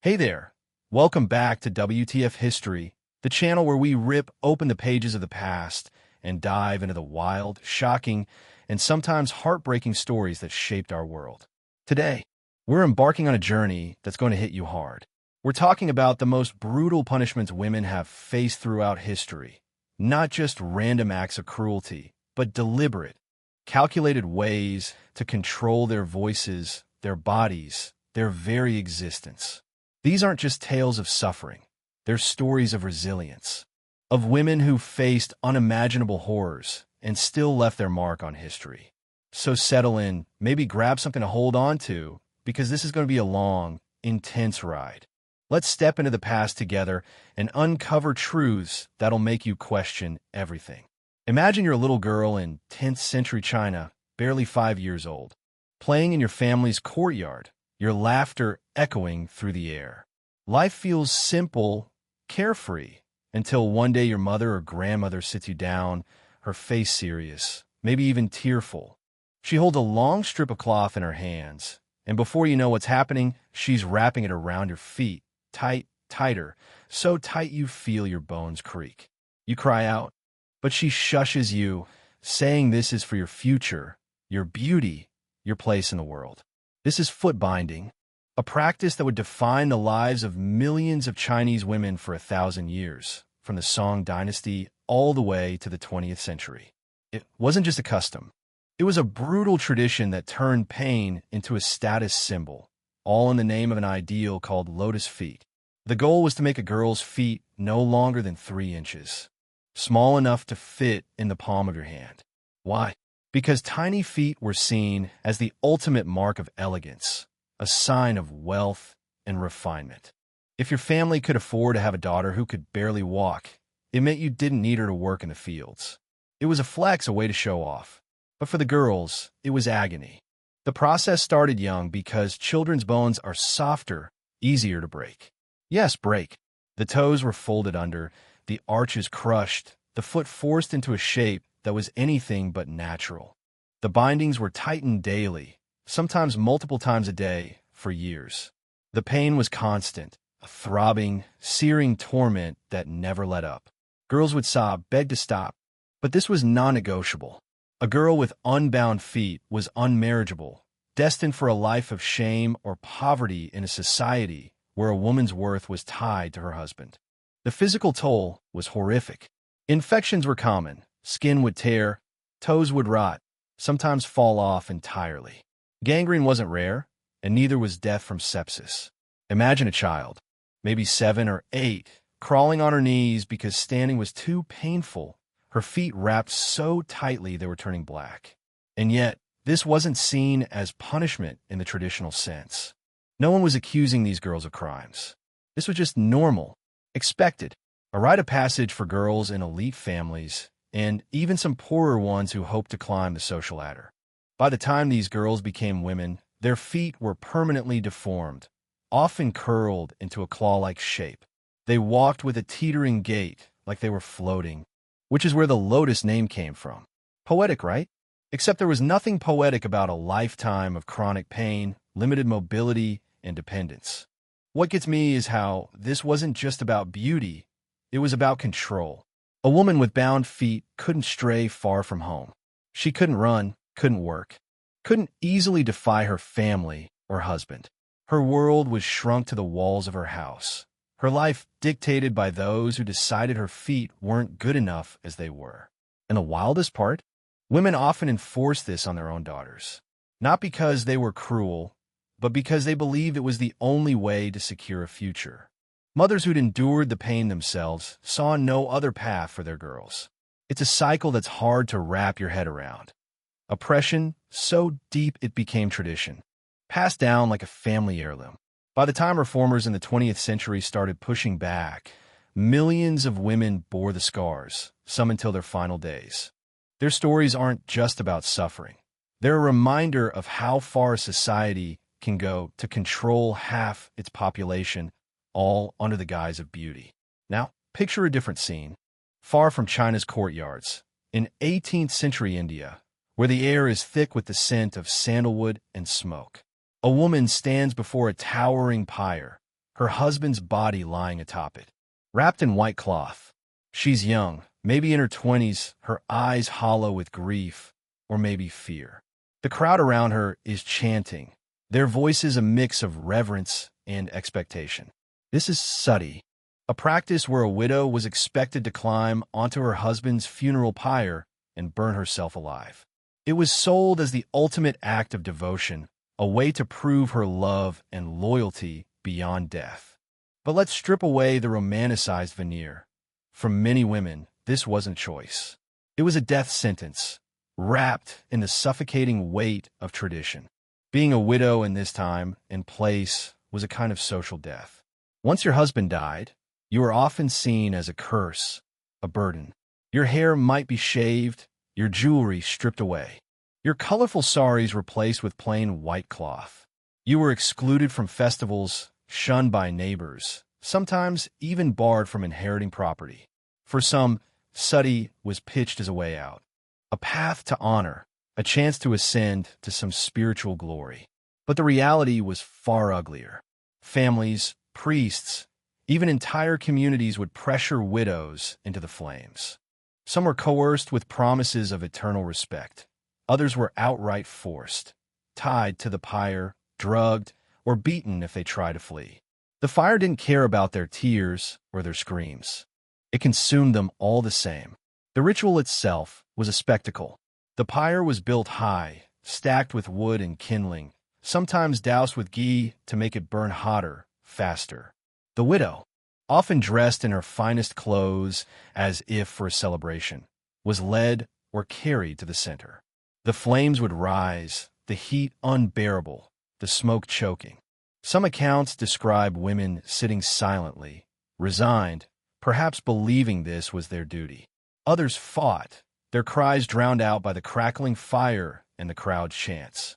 Hey there! Welcome back to WTF History, the channel where we rip open the pages of the past and dive into the wild, shocking, and sometimes heartbreaking stories that shaped our world. Today, we're embarking on a journey that's going to hit you hard. We're talking about the most brutal punishments women have faced throughout history. Not just random acts of cruelty, but deliberate, calculated ways to control their voices, their bodies, their very existence. These aren't just tales of suffering. They're stories of resilience, of women who faced unimaginable horrors and still left their mark on history. So settle in, maybe grab something to hold on to, because this is going to be a long, intense ride. Let's step into the past together and uncover truths that'll make you question everything. Imagine you're a little girl in 10th century China, barely 5 years old, playing in your family's courtyard, your laughter echoing through the air. Life feels simple, carefree, until one day your mother or grandmother sits you down, her face serious, maybe even tearful. She holds a long strip of cloth in her hands, and before you know what's happening, she's wrapping it around your feet, tighter, so tight you feel your bones creak. You cry out, but she shushes you, saying this is for your future, your beauty, your place in the world. This is footbinding, a practice that would define the lives of millions of Chinese women for 1,000 years, from the Song dynasty all the way to the 20th century. It wasn't just a custom. It was a brutal tradition that turned pain into a status symbol, all in the name of an ideal called lotus feet. The goal was to make a girl's feet no longer than 3 inches, small enough to fit in the palm of your hand. Why? Because tiny feet were seen as the ultimate mark of elegance, a sign of wealth and refinement. If your family could afford to have a daughter who could barely walk, it meant you didn't need her to work in the fields. It was a flex, a way to show off. But for the girls, it was agony. The process started young because children's bones are softer, easier to break. Yes, break. The toes were folded under, the arches crushed, the foot forced into a shape that was anything but natural. The bindings were tightened daily, sometimes multiple times a day, for years. The pain was constant, a throbbing, searing torment that never let up. Girls would sob, beg to stop, but this was non-negotiable. A girl with unbound feet was unmarriageable, destined for a life of shame or poverty in a society where a woman's worth was tied to her husband. The physical toll was horrific. Infections were common. Skin would tear, toes would rot, sometimes fall off entirely. Gangrene wasn't rare, and neither was death from sepsis. Imagine a child, maybe 7 or 8, crawling on her knees because standing was too painful, her feet wrapped so tightly they were turning black. And yet, this wasn't seen as punishment in the traditional sense. No one was accusing these girls of crimes. This was just normal, expected, a rite of passage for girls in elite families, and even some poorer ones who hoped to climb the social ladder. By the time these girls became women, their feet were permanently deformed, often curled into a claw-like shape. They walked with a teetering gait, like they were floating, which is where the lotus name came from. Poetic, right? Except there was nothing poetic about a lifetime of chronic pain, limited mobility, and dependence. What gets me is how this wasn't just about beauty, it was about control. A woman with bound feet couldn't stray far from home. She couldn't run, couldn't work, couldn't easily defy her family or husband. Her world was shrunk to the walls of her house. Her life dictated by those who decided her feet weren't good enough as they were. And the wildest part? Women often enforced this on their own daughters. Not because they were cruel, but because they believed it was the only way to secure a future. Mothers who'd endured the pain themselves saw no other path for their girls. It's a cycle that's hard to wrap your head around. Oppression so deep it became tradition, passed down like a family heirloom. By the time reformers in the 20th century started pushing back, millions of women bore the scars, some until their final days. Their stories aren't just about suffering. They're a reminder of how far society can go to control half its population, all under the guise of beauty. Now, picture a different scene, far from China's courtyards, in 18th century India, where the air is thick with the scent of sandalwood and smoke. A woman stands before a towering pyre, her husband's body lying atop it, wrapped in white cloth. She's young, maybe in her 20s, her eyes hollow with grief, or maybe fear. The crowd around her is chanting, their voices a mix of reverence and expectation. This is Sati, a practice where a widow was expected to climb onto her husband's funeral pyre and burn herself alive. It was sold as the ultimate act of devotion, a way to prove her love and loyalty beyond death. But let's strip away the romanticized veneer. For many women, this wasn't choice. It was a death sentence, wrapped in the suffocating weight of tradition. Being a widow in this time and place was a kind of social death. Once your husband died, you were often seen as a curse, a burden. Your hair might be shaved, your jewelry stripped away, your colorful saris replaced with plain white cloth. You were excluded from festivals, shunned by neighbors, sometimes even barred from inheriting property. For some, Sati was pitched as a way out, a path to honor, a chance to ascend to some spiritual glory. But the reality was far uglier. Families, priests, even entire communities would pressure widows into the flames. Some were coerced with promises of eternal respect. Others were outright forced, tied to the pyre, drugged, or beaten if they tried to flee. The fire didn't care about their tears or their screams. It consumed them all the same. The ritual itself was a spectacle. The pyre was built high, stacked with wood and kindling, sometimes doused with ghee to make it burn hotter, faster. The widow, often dressed in her finest clothes as if for a celebration, was led or carried to the center. The flames would rise, the heat unbearable, the smoke choking. Some accounts describe women sitting silently, resigned, perhaps believing this was their duty. Others fought, their cries drowned out by the crackling fire and the crowd's chants.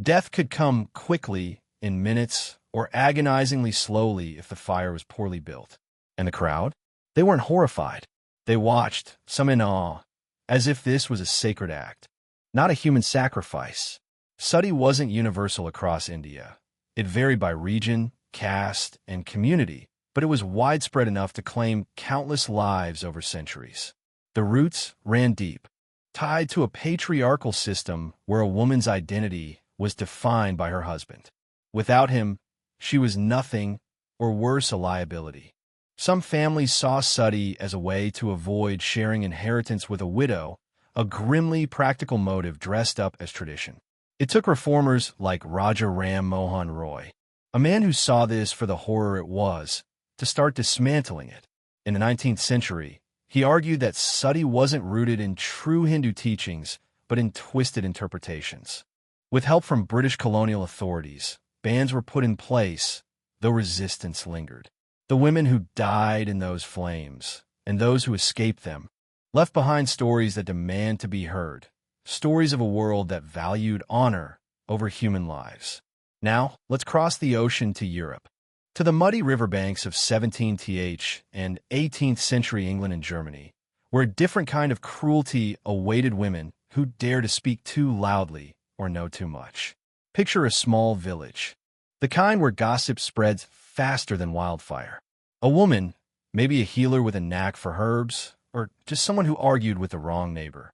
Death could come quickly, in minutes, or agonizingly slowly if the fire was poorly built. And the crowd? They weren't horrified. They watched, some in awe, as if this was a sacred act, not a human sacrifice. Sati wasn't universal across India. It varied by region, caste, and community, but it was widespread enough to claim countless lives over centuries. The roots ran deep, tied to a patriarchal system where a woman's identity was defined by her husband. Without him, she was nothing, or worse, a liability. Some families saw Sati as a way to avoid sharing inheritance with a widow, a grimly practical motive dressed up as tradition. It took reformers like Raja Ram Mohan Roy, a man who saw this for the horror it was, to start dismantling it. In the 19th century, he argued that Sati wasn't rooted in true Hindu teachings, but in twisted interpretations. With help from British colonial authorities, bans were put in place, though resistance lingered. The women who died in those flames, and those who escaped them, left behind stories that demand to be heard, stories of a world that valued honor over human lives. Now, let's cross the ocean to Europe, to the muddy riverbanks of 17th and 18th century England and Germany, where a different kind of cruelty awaited women who dare to speak too loudly or know too much. Picture a small village, the kind where gossip spreads faster than wildfire. A woman, maybe a healer with a knack for herbs, or just someone who argued with the wrong neighbor,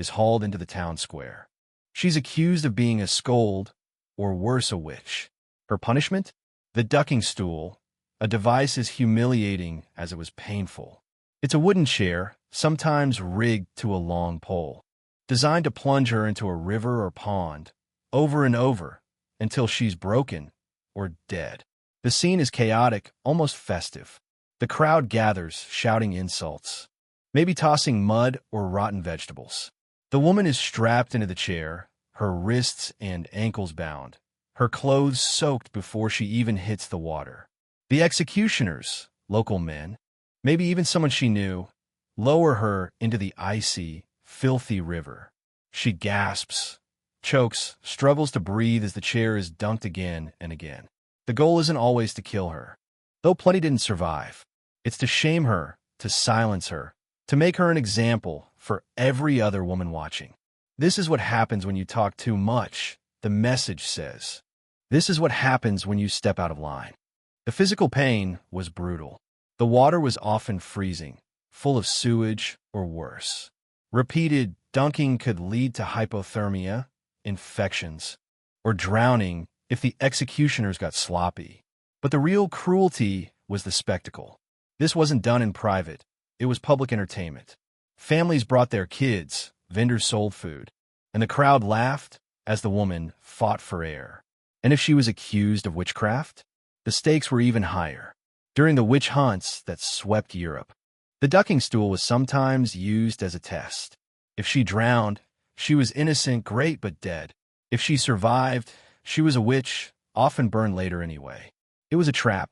is hauled into the town square. She's accused of being a scold, or worse, a witch. Her punishment? The ducking stool, a device as humiliating as it was painful. It's a wooden chair, sometimes rigged to a long pole, designed to plunge her into a river or pond, over and over, until she's broken or dead. The scene is chaotic, almost festive. The crowd gathers, shouting insults, maybe tossing mud or rotten vegetables. The woman is strapped into the chair, her wrists and ankles bound, her clothes soaked before she even hits the water. The executioners, local men, maybe even someone she knew, lower her into the icy, filthy river. She gasps, chokes, struggles to breathe as the chair is dunked again and again. The goal isn't always to kill her, though plenty didn't survive. It's to shame her, to silence her, to make her an example for every other woman watching. This is what happens when you talk too much, the message says. This is what happens when you step out of line. The physical pain was brutal. The water was often freezing, full of sewage or worse. Repeated dunking could lead to hypothermia, infections, or drowning if the executioners got sloppy. But the real cruelty was the spectacle. This wasn't done in private. It was public entertainment. Families brought their kids, vendors sold food, and the crowd laughed as the woman fought for air. And if she was accused of witchcraft, the stakes were even higher. During the witch hunts that swept Europe, the ducking stool was sometimes used as a test. If she drowned, she was innocent, great, but dead. If she survived, she was a witch, often burned later anyway. It was a trap,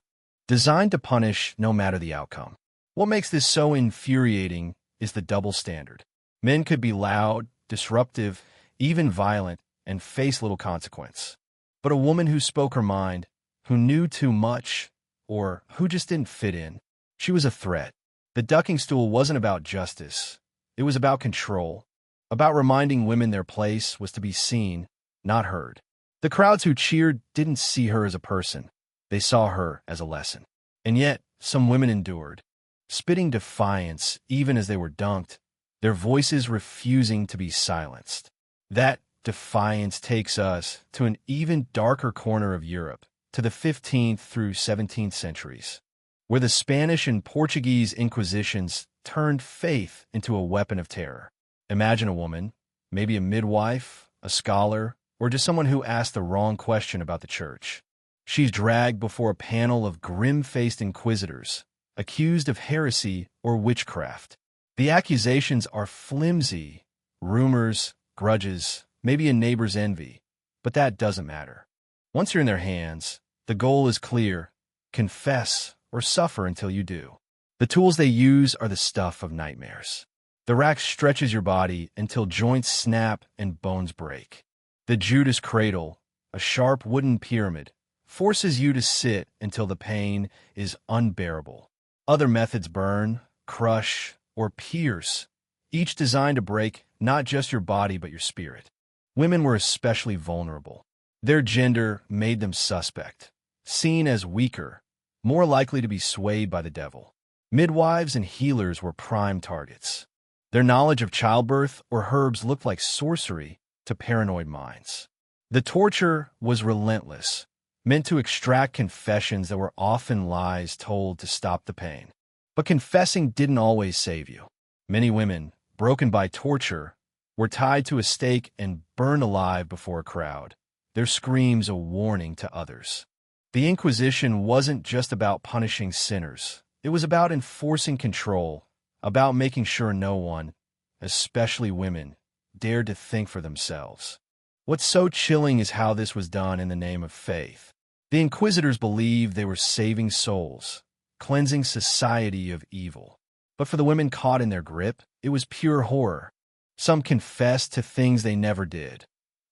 designed to punish no matter the outcome. What makes this so infuriating is the double standard. Men could be loud, disruptive, even violent, and face little consequence. But a woman who spoke her mind, who knew too much, or who just didn't fit in, she was a threat. The ducking stool wasn't about justice. It was about control, about reminding women their place was to be seen, not heard. The crowds who cheered didn't see her as a person. They saw her as a lesson. And yet, some women endured, spitting defiance even as they were dunked, their voices refusing to be silenced. That defiance takes us to an even darker corner of Europe, to the 15th through 17th centuries, where the Spanish and Portuguese Inquisitions turned faith into a weapon of terror. Imagine a woman, maybe a midwife, a scholar, or just someone who asked the wrong question about the church. She's dragged before a panel of grim-faced inquisitors, accused of heresy or witchcraft. The accusations are flimsy, rumors, grudges, maybe a neighbor's envy, but that doesn't matter. Once you're in their hands, the goal is clear: confess or suffer until you do. The tools they use are the stuff of nightmares. The rack stretches your body until joints snap and bones break. The Judas cradle, a sharp wooden pyramid, forces you to sit until the pain is unbearable. Other methods burn, crush, or pierce, each designed to break not just your body but your spirit. Women were especially vulnerable. Their gender made them suspect, seen as weaker, more likely to be swayed by the devil. Midwives and healers were prime targets. Their knowledge of childbirth or herbs looked like sorcery to paranoid minds. The torture was relentless, meant to extract confessions that were often lies told to stop the pain. But confessing didn't always save you. Many women, broken by torture, were tied to a stake and burned alive before a crowd, their screams a warning to others. The Inquisition wasn't just about punishing sinners. It was about enforcing control, about making sure no one, especially women, dared to think for themselves. What's so chilling is how this was done in the name of faith. The Inquisitors believed they were saving souls, cleansing society of evil. But for the women caught in their grip, it was pure horror. Some confessed to things they never did,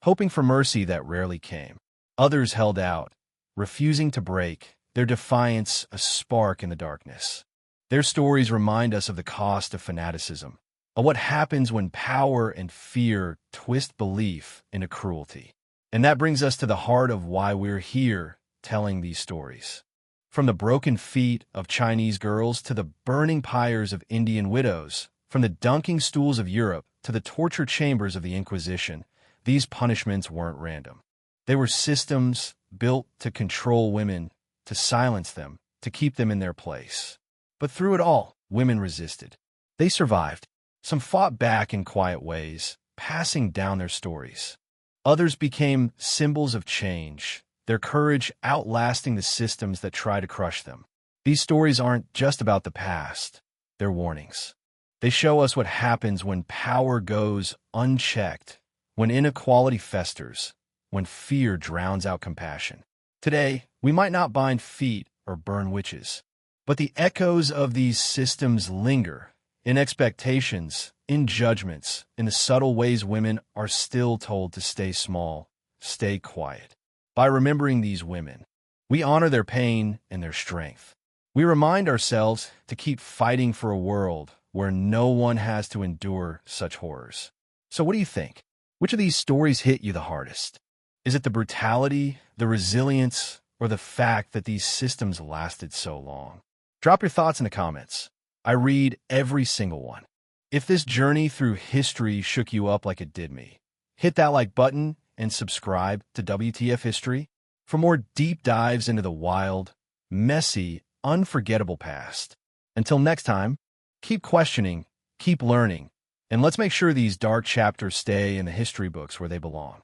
hoping for mercy that rarely came. Others held out, refusing to break, their defiance a spark in the darkness. Their stories remind us of the cost of fanaticism, of what happens when power and fear twist belief into cruelty. And that brings us to the heart of why we're here telling these stories. From the broken feet of Chinese girls to the burning pyres of Indian widows, from the dunking stools of Europe to the torture chambers of the Inquisition, these punishments weren't random. They were systems built to control women, to silence them, to keep them in their place. But through it all, women resisted. They survived. Some fought back in quiet ways, passing down their stories. Others became symbols of change, their courage outlasting the systems that try to crush them. These stories aren't just about the past, they're warnings. They show us what happens when power goes unchecked, when inequality festers, when fear drowns out compassion. Today, we might not bind feet or burn witches, but the echoes of these systems linger in expectations, in judgments, in the subtle ways women are still told to stay small, stay quiet. By remembering these women, we honor their pain and their strength. We remind ourselves to keep fighting for a world where no one has to endure such horrors. So what do you think? Which of these stories hit you the hardest? Is it the brutality, the resilience, or the fact that these systems lasted so long? Drop your thoughts in the comments. I read every single one. If this journey through history shook you up like it did me, hit that like button and subscribe to WTF History for more deep dives into the wild, messy, unforgettable past. Until next time, keep questioning, keep learning, and let's make sure these dark chapters stay in the history books where they belong.